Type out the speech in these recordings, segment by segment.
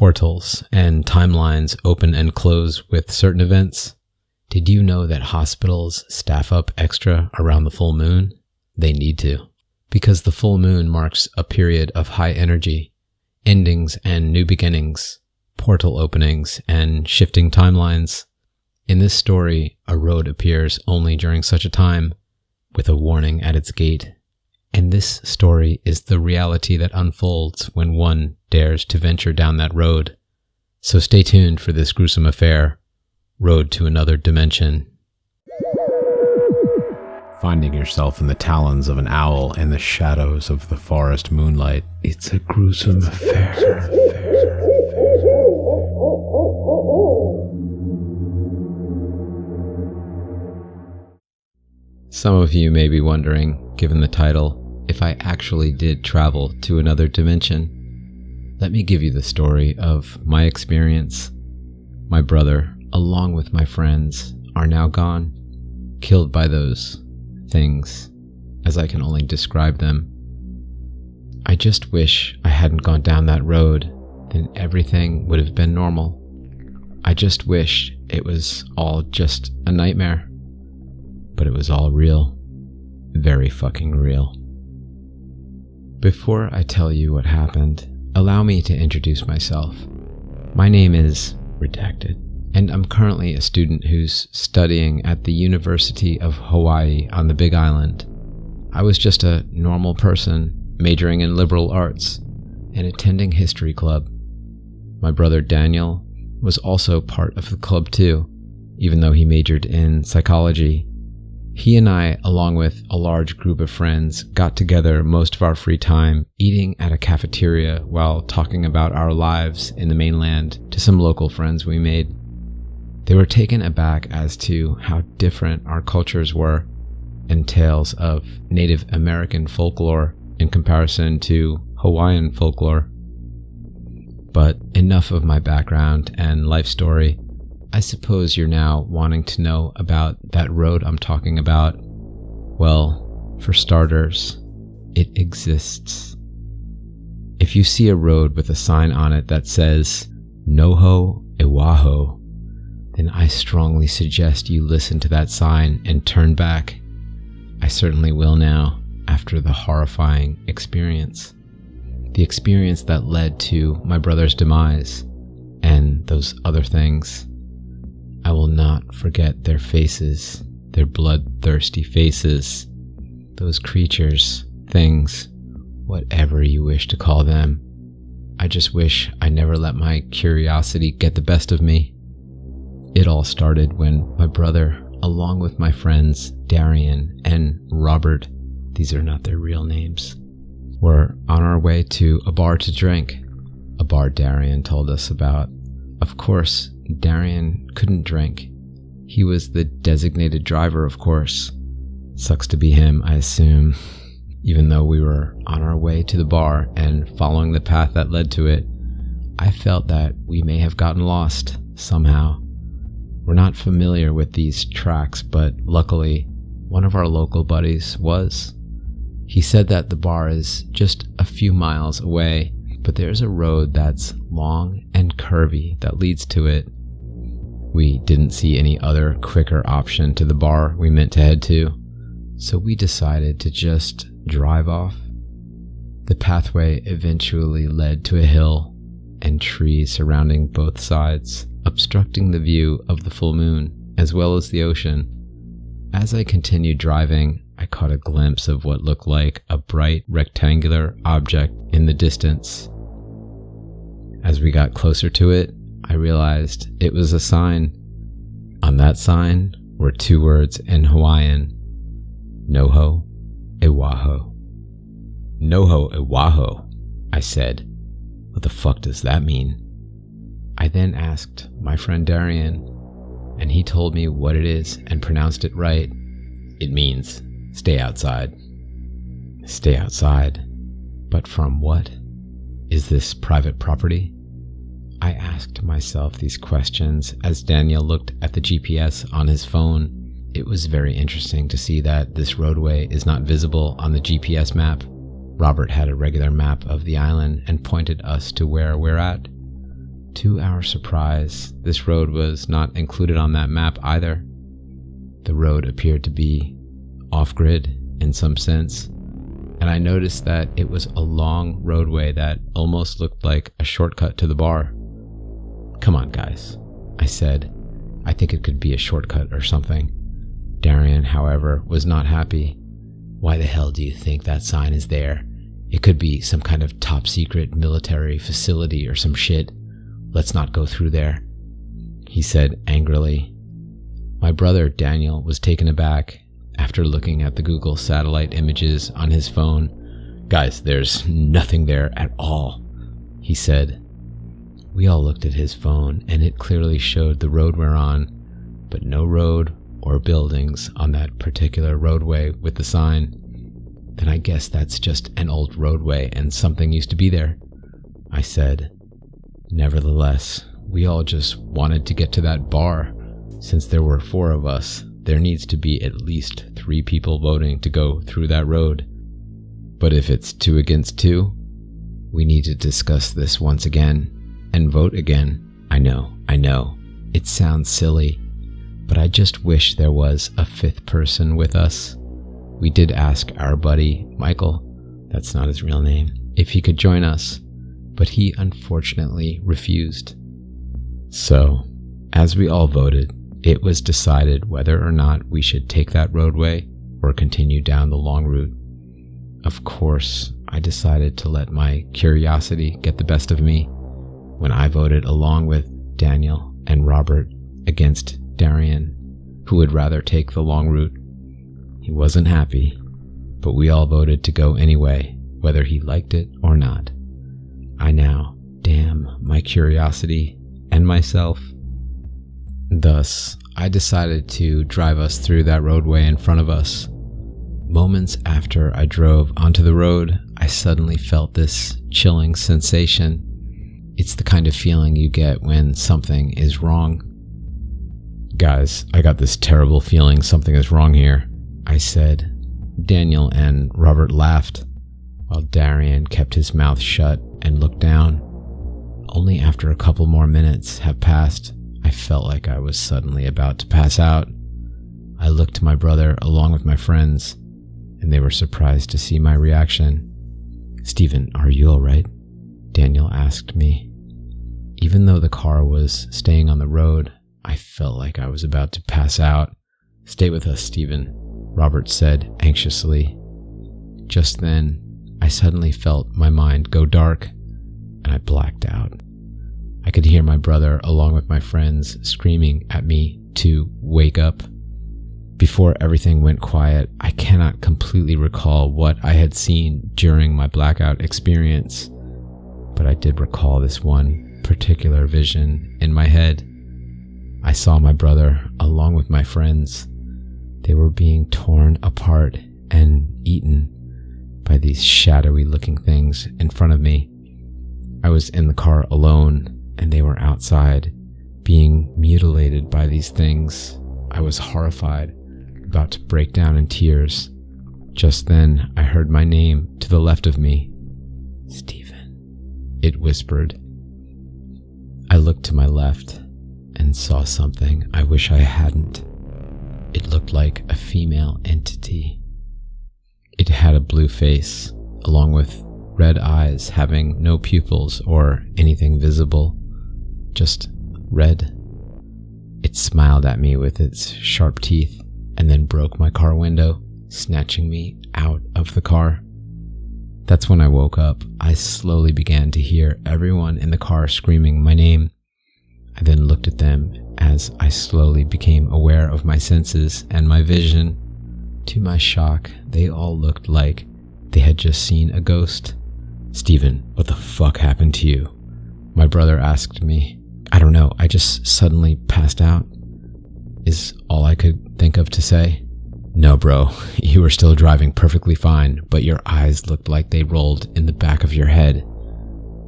portals and timelines open and close with certain events? Did you know that hospitals staff up extra around the full moon? They need to, because the full moon marks a period of high energy, endings and new beginnings, portal openings and shifting timelines. In this story, a road appears only during such a time, with a warning at its gate. And this story is the reality that unfolds when one dares to venture down that road. So stay tuned for this gruesome affair, Road to Another Dimension. Finding yourself in the talons of an owl in the shadows of the forest moonlight, it's a gruesome affair. Some of you may be wondering, given the title, if I actually did travel to another dimension. Let me give you the story of my experience. My brother, along with my friends, are now gone, killed by those things, as I can only describe them. I just wish I hadn't gone down that road, then everything would have been normal. I just wish it was all just a nightmare. But it was all real. Very fucking real. Before I tell you what happened, allow me to introduce myself. My name is Redacted, and I'm currently a student who's studying at the University of Hawaii on the Big Island. I was just a normal person, majoring in liberal arts and attending history club. My brother Daniel was also part of the club too, even though he majored in psychology. He and I, along with a large group of friends, got together most of our free time eating at a cafeteria while talking about our lives in the mainland to some local friends we made. They were taken aback as to how different our cultures were and tales of Native American folklore in comparison to Hawaiian folklore. But enough of my background and life story. I suppose you're now wanting to know about that road I'm talking about. Well, for starters, it exists. If you see a road with a sign on it that says, Noho Iwaho, then I strongly suggest you listen to that sign and turn back. I certainly will now, after the horrifying experience. The experience that led to my brother's demise, and those other things. I will not forget their faces, their bloodthirsty faces, those creatures, things, whatever you wish to call them. I just wish I never let my curiosity get the best of me. It all started when my brother, along with my friends Darian and Robert, these are not their real names, were on our way to a bar to drink, a bar Darian told us about. Of course, Darian couldn't drink. He was the designated driver, of course. Sucks to be him, I assume. Even though we were on our way to the bar and following the path that led to it, I felt that we may have gotten lost somehow. We're not familiar with these tracks, but luckily, one of our local buddies was. He said that the bar is just a few miles away, but there's a road that's long and curvy that leads to it. We didn't see any other quicker option to the bar we meant to head to, so we decided to just drive off. The pathway eventually led to a hill and trees surrounding both sides, obstructing the view of the full moon as well as the ocean. As I continued driving, I caught a glimpse of what looked like a bright rectangular object in the distance. As we got closer to it, I realized it was a sign. On that sign were two words in Hawaiian, Noho Iwaho. Noho Iwaho, I said. What the fuck does that mean? I then asked my friend Darian, and he told me what it is and pronounced it right. It means, stay outside. Stay outside? But from what? Is this private property? I asked myself these questions as Daniel looked at the GPS on his phone. It was very interesting to see that this roadway is not visible on the GPS map. Robert had a regular map of the island and pointed us to where we're at. To our surprise, this road was not included on that map either. The road appeared to be off-grid in some sense, and I noticed that it was a long roadway that almost looked like a shortcut to the bar. "Come on, guys," I said. "I think it could be a shortcut or something." Darian, however, was not happy. "Why the hell do you think that sign is there? It could be some kind of top-secret military facility or some shit. Let's not go through there," he said angrily. My brother, Daniel, was taken aback after looking at the Google satellite images on his phone. "Guys, there's nothing there at all," he said. We all looked at his phone, and it clearly showed the road we're on, but no road or buildings on that particular roadway with the sign. "Then I guess that's just an old roadway and something used to be there," I said. Nevertheless, we all just wanted to get to that bar. Since there were 4 of us, there needs to be at least 3 people voting to go through that road. But if it's 2 against 2, we need to discuss this once again and vote again. I know, it sounds silly, but I just wish there was a 5th person with us. We did ask our buddy, Michael, that's not his real name, if he could join us, but he unfortunately refused. So, as we all voted, it was decided whether or not we should take that roadway or continue down the long route. Of course, I decided to let my curiosity get the best of me when I voted along with Daniel and Robert against Darian, who would rather take the long route. He wasn't happy, but we all voted to go anyway, whether he liked it or not. I now damn my curiosity and myself. Thus, I decided to drive us through that roadway in front of us. Moments after I drove onto the road, I suddenly felt this chilling sensation. It's the kind of feeling you get when something is wrong. "Guys, I got this terrible feeling something is wrong here," I said. Daniel and Robert laughed, while Darian kept his mouth shut and looked down. Only after a couple more minutes had passed, I felt like I was suddenly about to pass out. I looked to my brother along with my friends, and they were surprised to see my reaction. "Steven, are you alright?" Daniel asked me. Even though the car was staying on the road, I felt like I was about to pass out. "Stay with us, Steven," Robert said anxiously. Just then, I suddenly felt my mind go dark, and I blacked out. I could hear my brother, along with my friends, screaming at me to wake up. Before everything went quiet, I cannot completely recall what I had seen during my blackout experience, but I did recall this one particular vision in my head. I saw my brother, along with my friends. They were being torn apart and eaten by these shadowy looking things in front of me. I was in the car alone, and they were outside, being mutilated by these things. I was horrified, about to break down in tears. Just then, I heard my name to the left of me. "Steven," it whispered. I looked to my left and saw something I wish I hadn't. It looked like a female entity. It had a blue face, along with red eyes having no pupils or anything visible, just red. It smiled at me with its sharp teeth and then broke my car window, snatching me out of the car. That's when I woke up. I slowly began to hear everyone in the car screaming my name. I then looked at them as I slowly became aware of my senses and my vision. To my shock, they all looked like they had just seen a ghost. "Steven, what the fuck happened to you?" my brother asked me. "I don't know, I just suddenly passed out," is all I could think of to say. "No, bro, you were still driving perfectly fine, but your eyes looked like they rolled in the back of your head,"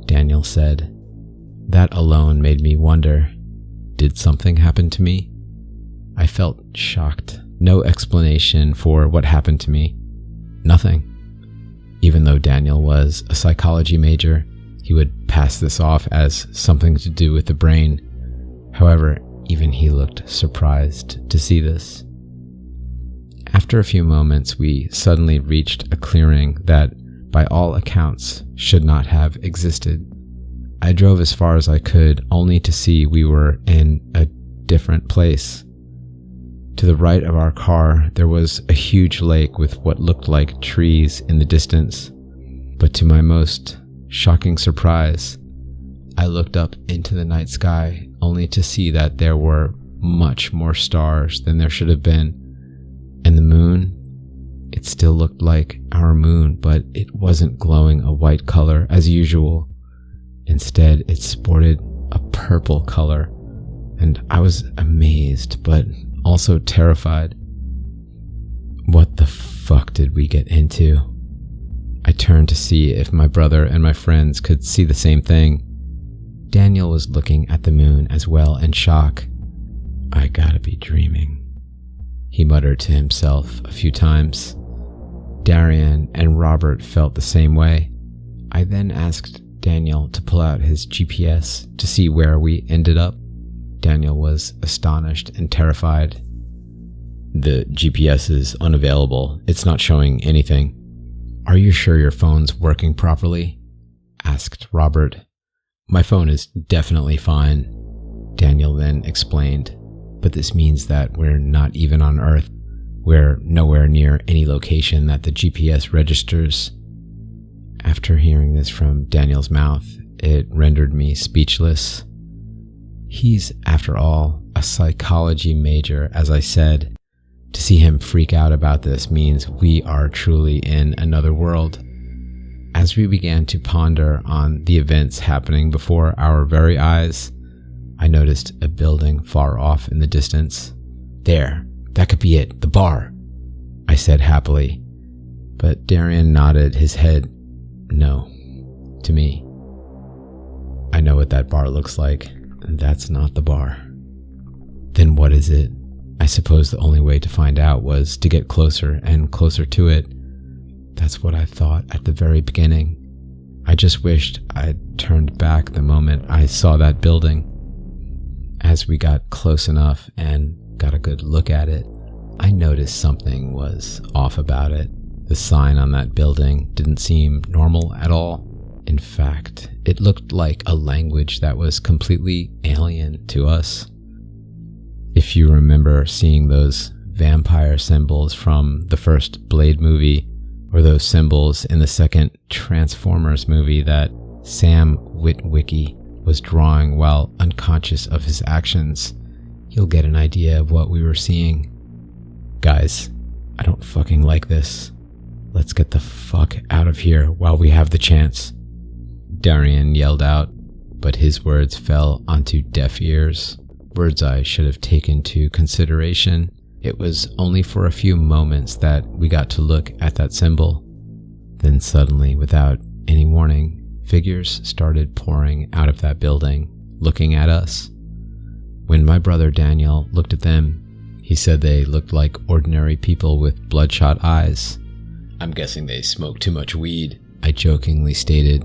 Daniel said. That alone made me wonder, did something happen to me? I felt shocked. No explanation for what happened to me. Nothing. Even though Daniel was a psychology major, He would pass this off as something to do with the brain. However, even he looked surprised to see this. After a few moments, we suddenly reached a clearing that, by all accounts, should not have existed. I drove as far as I could, only to see we were in a different place. To the right of our car, there was a huge lake with what looked like trees in the distance. But to my most shocking surprise, I looked up into the night sky, only to see that there were much more stars than there should have been. And the moon, it still looked like our moon, but it wasn't glowing a white color as usual. Instead, it sported a purple color, and I was amazed, but also terrified. What the fuck did we get into? I turned to see if my brother and my friends could see the same thing. Daniel was looking at the moon as well in shock. I gotta be dreaming, he muttered to himself a few times. Darian and Robert felt the same way. I then asked Daniel to pull out his GPS to see where we ended up. Daniel was astonished and terrified. The GPS is unavailable. It's not showing anything. Are you sure your phone's working properly? Asked Robert. My phone is definitely fine, Daniel then explained. But this means that we're not even on Earth. We're nowhere near any location that the GPS registers. After hearing this from Daniel's mouth, it rendered me speechless. He's, after all, a psychology major, as I said. To see him freak out about this means we are truly in another world. As we began to ponder on the events happening before our very eyes, I noticed a building far off in the distance. There, that could be it, the bar, I said happily. But Darian nodded his head no to me. I know what that bar looks like. That's not the bar. Then what is it? I suppose the only way to find out was to get closer and closer to it. That's what I thought at the very beginning. I just wished I'd turned back the moment I saw that building. As we got close enough and got a good look at it, I noticed something was off about it. The sign on that building didn't seem normal at all. In fact, it looked like a language that was completely alien to us. If you remember seeing those vampire symbols from the first Blade movie, or those symbols in the second Transformers movie that Sam Witwicky was drawing while unconscious of his actions, you'll get an idea of what we were seeing. Guys, I don't fucking like this. Let's get the fuck out of here while we have the chance, Darian yelled out, but his words fell onto deaf ears, words I should have taken into consideration. It was only for a few moments that we got to look at that symbol. Then suddenly, without any warning, figures started pouring out of that building, looking at us. When my brother Daniel looked at them, he said they looked like ordinary people with bloodshot eyes. I'm guessing they smoked too much weed, I jokingly stated.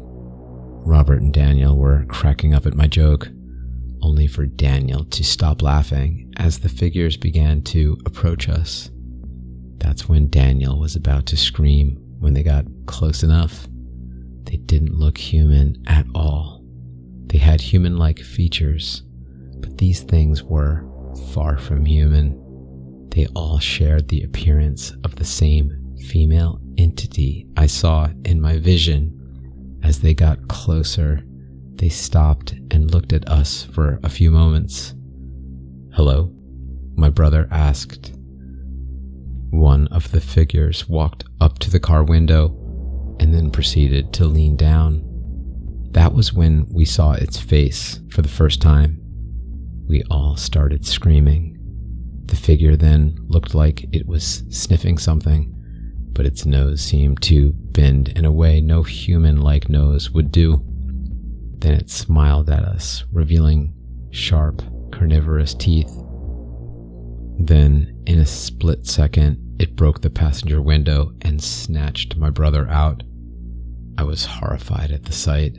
Robert and Daniel were cracking up at my joke, only for Daniel to stop laughing as the figures began to approach us. That's when Daniel was about to scream when they got close enough. They didn't look human at all. They had human-like features, but these things were far from human. They all shared the appearance of the same female entity I saw in my vision. As they got closer, they stopped and looked at us for a few moments. "Hello?" my brother asked. One of the figures walked up to the car window and then proceeded to lean down. That was when we saw its face for the first time. We all started screaming. The figure then looked like it was sniffing something, but its nose seemed to bend in a way no human-like nose would do. Then it smiled at us, revealing sharp, carnivorous teeth. Then, in a split second, it broke the passenger window and snatched my brother out. I was horrified at the sight.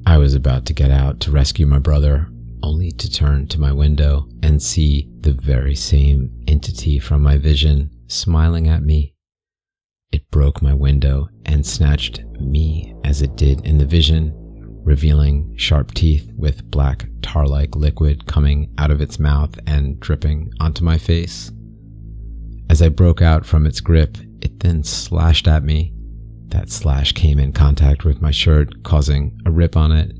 I was about to get out to rescue my brother, only to turn to my window and see the very same entity from my vision smiling at me. It broke my window and snatched me as it did in the vision, revealing sharp teeth with black tar-like liquid coming out of its mouth and dripping onto my face. As I broke out from its grip, it then slashed at me. That slash came in contact with my shirt, causing a rip on it.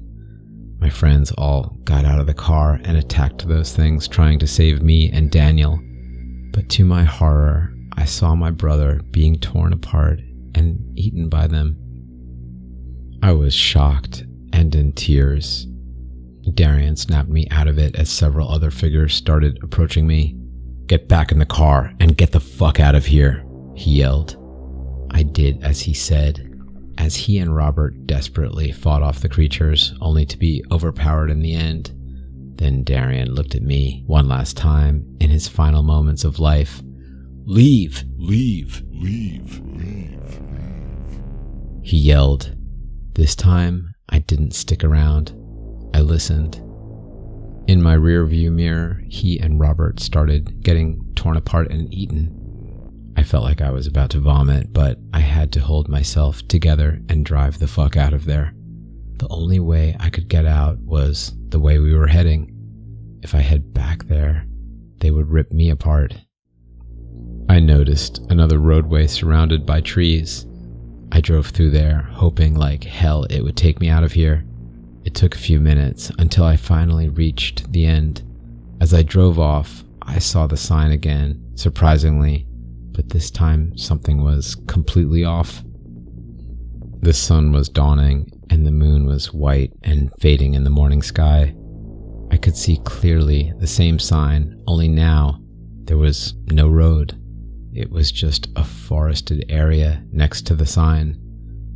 My friends all got out of the car and attacked those things, trying to save me and Daniel. But to my horror, I saw my brother being torn apart and eaten by them. I was shocked and in tears. Darian snapped me out of it as several other figures started approaching me. "Get back in the car and get the fuck out of here," he yelled. I did as he said, as he and Robert desperately fought off the creatures, only to be overpowered in the end. Then Darian looked at me one last time in his final moments of life. "Leave, leave, leave, leave," he yelled. This time, I didn't stick around. I listened. In my rearview mirror, he and Robert started getting torn apart and eaten. I felt like I was about to vomit, but I had to hold myself together and drive the fuck out of there. The only way I could get out was the way we were heading. If I head back there, they would rip me apart. I noticed another roadway surrounded by trees. I drove through there, hoping like hell it would take me out of here. It took a few minutes until I finally reached the end. As I drove off, I saw the sign again, surprisingly, but this time something was completely off. The sun was dawning and the moon was white and fading in the morning sky. I could see clearly the same sign, only now there was no road. It was just a forested area next to the sign.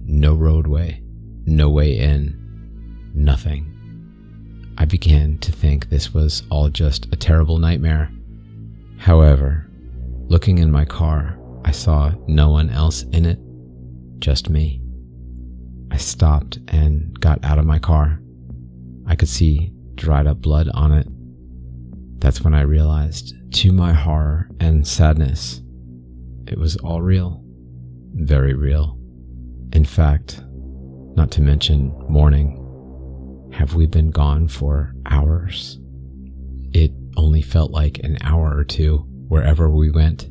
No roadway, no way in, nothing. I began to think this was all just a terrible nightmare. However, looking in my car, I saw no one else in it, just me. I stopped and got out of my car. I could see dried up blood on it. That's when I realized, to my horror and sadness, it was all real, very real. In fact, not to mention morning. Have we been gone for hours? It only felt like an hour or two wherever we went.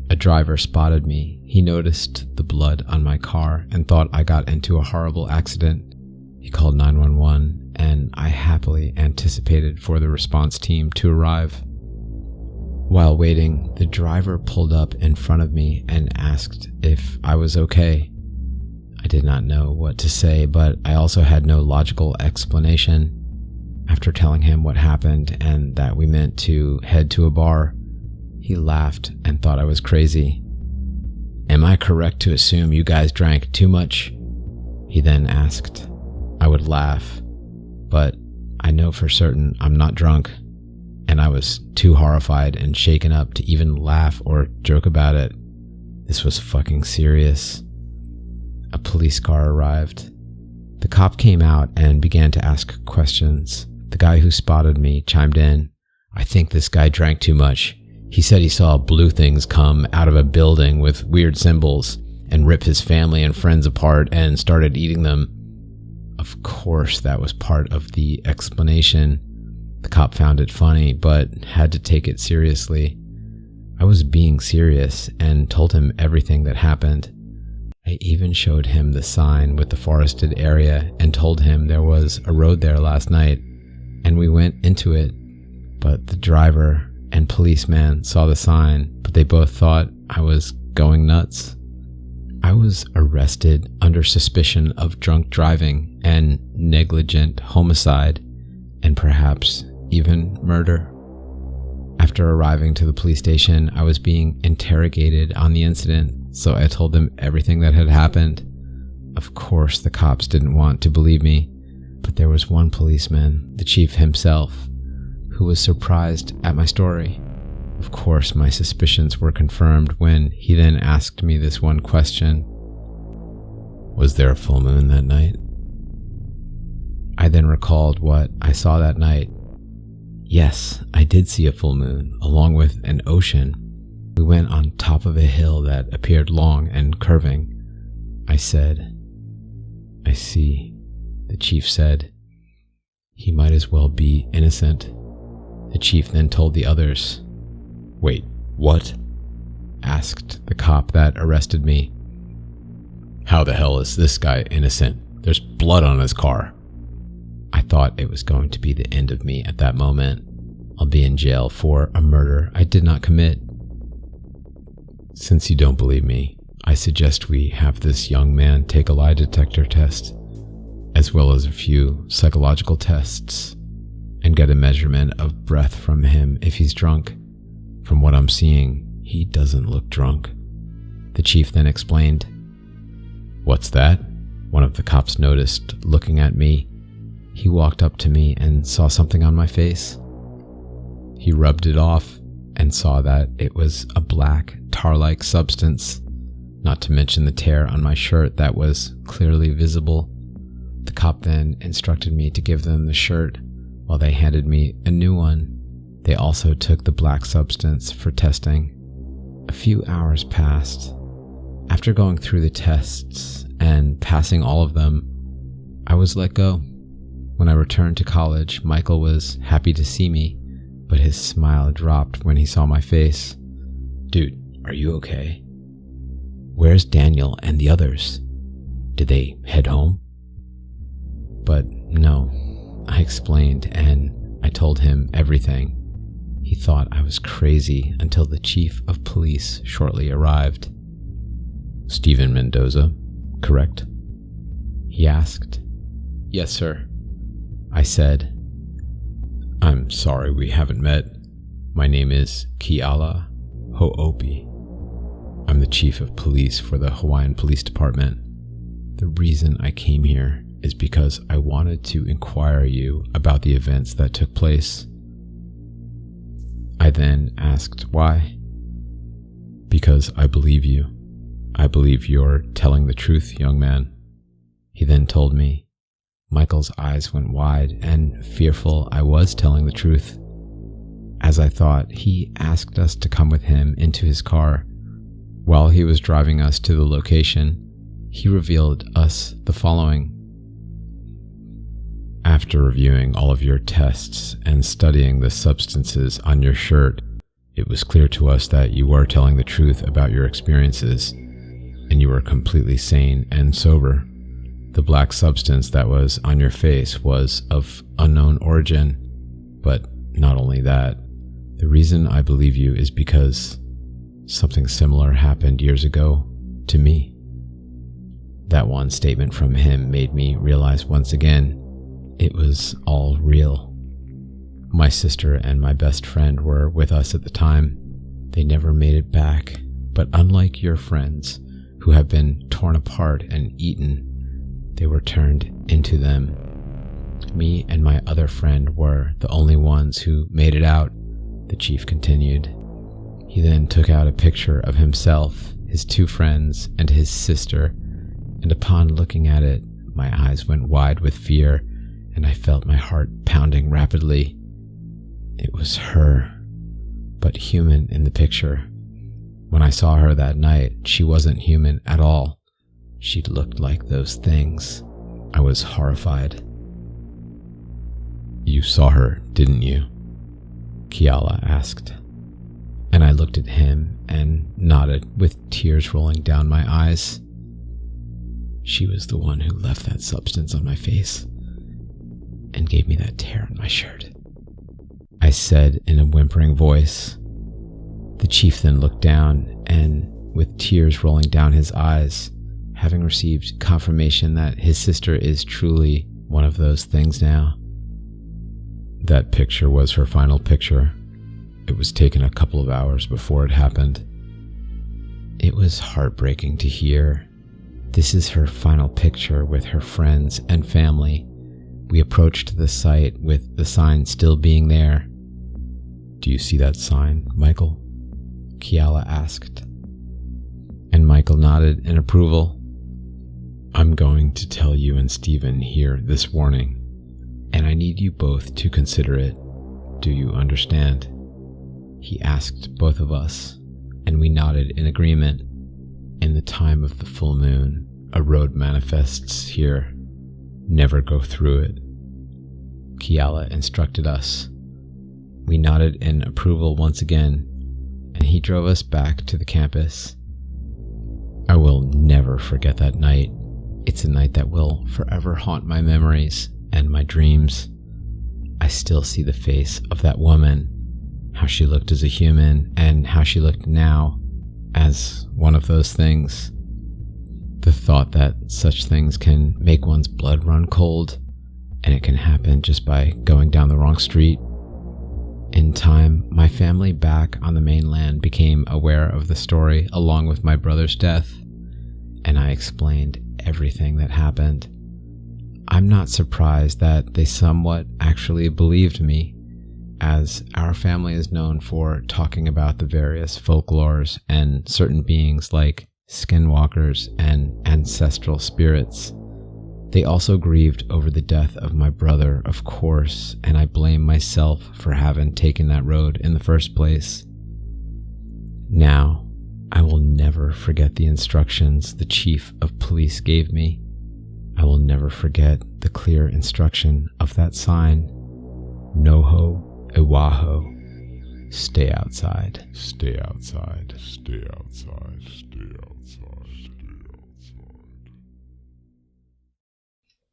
A driver spotted me. He noticed the blood on my car and thought I got into a horrible accident. He called 911 and I happily anticipated for the response team to arrive. While waiting, the driver pulled up in front of me and asked if I was okay. I did not know what to say, but I also had no logical explanation. After telling him what happened and that we meant to head to a bar, he laughed and thought I was crazy. "Am I correct to assume you guys drank too much?" he then asked. I would laugh, but I know for certain I'm not drunk, and I was too horrified and shaken up to even laugh or joke about it. This was fucking serious. A police car arrived. The cop came out and began to ask questions. The guy who spotted me chimed in. "I think this guy drank too much. He said he saw blue things come out of a building with weird symbols and rip his family and friends apart and started eating them." Of course, that was part of the explanation. The cop found it funny, but had to take it seriously. I was being serious and told him everything that happened. I even showed him the sign with the forested area and told him there was a road there last night, and we went into it. But the driver and policeman saw the sign, but they both thought I was going nuts. I was arrested under suspicion of drunk driving and negligent homicide, and perhaps even murder. After arriving to the police station, I was being interrogated on the incident, so I told them everything that had happened. Of course, the cops didn't want to believe me, but there was one policeman, the chief himself, who was surprised at my story. Of course, my suspicions were confirmed when he then asked me this one question. "Was there a full moon that night?" I then recalled what I saw that night. Yes, I did see a full moon, along with an ocean. We went on top of a hill that appeared long and curving. I said, "I see," the chief said. "He might as well be innocent." The chief then told the others. "Wait, what?" asked the cop that arrested me. "How the hell is this guy innocent? There's blood on his car." I thought it was going to be the end of me at that moment. I'll be in jail for a murder I did not commit. Since you don't believe me, I suggest we have this young man take a lie detector test, as well as a few psychological tests, and get a measurement of breath from him if he's drunk. From what I'm seeing, he doesn't look drunk. The chief then explained. "What's that?" one of the cops noticed, looking at me. He walked up to me and saw something on my face. He rubbed it off and saw that it was a black, tar-like substance, not to mention the tear on my shirt that was clearly visible. The cop then instructed me to give them the shirt while they handed me a new one. They also took the black substance for testing. A few hours passed. After going through the tests and passing all of them, I was let go. When I returned to college, Michael was happy to see me, but his smile dropped when he saw my face. "Dude, are you okay? Where's Daniel and the others? Did they head home?" But no, I explained, and I told him everything. He thought I was crazy until the chief of police shortly arrived. "Steven Mendoza, correct?" he asked. "Yes, sir," I said. "I'm sorry we haven't met. My name is Keala Ho'opi. I'm the chief of police for the Hawaiian Police Department. The reason I came here is because I wanted to inquire you about the events that took place." I then asked why. "Because I believe you. I believe you're telling the truth, young man." He then told me. Michael's eyes went wide, and fearful I was telling the truth. As I thought, he asked us to come with him into his car. While he was driving us to the location, he revealed us the following. "After reviewing all of your tests and studying the substances on your shirt, it was clear to us that you were telling the truth about your experiences, and you were completely sane and sober. The black substance that was on your face was of unknown origin, but not only that, the reason I believe you is because something similar happened years ago to me." That one statement from him made me realize once again it was all real. My sister and my best friend were with us at the time. They never made it back, but unlike your friends who have been torn apart and eaten, they were turned into them. Me and my other friend were the only ones who made it out, the chief continued. He then took out a picture of himself, his two friends, and his sister, and upon looking at it, my eyes went wide with fear, and I felt my heart pounding rapidly. It was her, but human in the picture. When I saw her that night, she wasn't human at all. She looked like those things. I was horrified. "You saw her, didn't you?" Keala asked. And I looked at him and nodded with tears rolling down my eyes. She was the one who left that substance on my face and gave me that tear on my shirt, I said in a whimpering voice. The chief then looked down and, with tears rolling down his eyes, having received confirmation that his sister is truly one of those things now. That picture was her final picture. It was taken a couple of hours before it happened. It was heartbreaking to hear. This is her final picture with her friends and family. We approached the site with the sign still being there. "Do you see that sign, Michael?" Keala asked. And Michael nodded in approval. "I'm going to tell you and Steven here this warning. and I need you both to consider it. Do you understand? He asked both of us, and we nodded in agreement. In the time of the full moon, a road manifests here. Never go through it. Kiala instructed us. We nodded in approval once again, and he drove us back to the campus. I will never forget that night. It's a night that will forever haunt my memories and my dreams. I still see the face of that woman, how she looked as a human, and how she looked now as one of those things. The thought that such things can make one's blood run cold, and it can happen just by going down the wrong street. In time, my family back on the mainland became aware of the story along with my brother's death, and I explained everything that happened. I'm not surprised that they somewhat actually believed me, as our family is known for talking about the various folklores and certain beings like skinwalkers and ancestral spirits. They also grieved over the death of my brother, of course, and I blame myself for having taken that road in the first place. Now, I will never forget the instructions the chief of police gave me. I will never forget the clear instruction of that sign, Noho Iwaho, stay outside. Stay outside. Stay outside. Stay outside. Stay outside.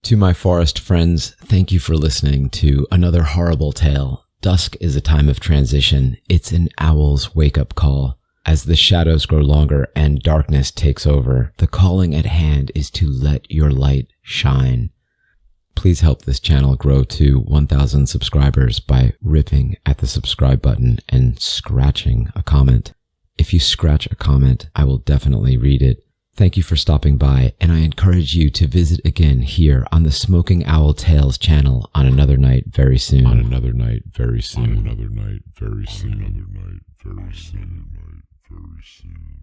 To my forest friends, thank you for listening to another horrible tale. Dusk is a time of transition. It's an owl's wake-up call. As the shadows grow longer and darkness takes over, the calling at hand is to let your light shine. Please help this channel grow to 1,000 subscribers by ripping at the subscribe button and scratching a comment. If you scratch a comment, I will definitely read it. Thank you for stopping by, and I encourage you to visit again here on the Smoking Owl Tales channel on another night very soon. On another night very soon. On another night very soon. On another night very soon. Very soon.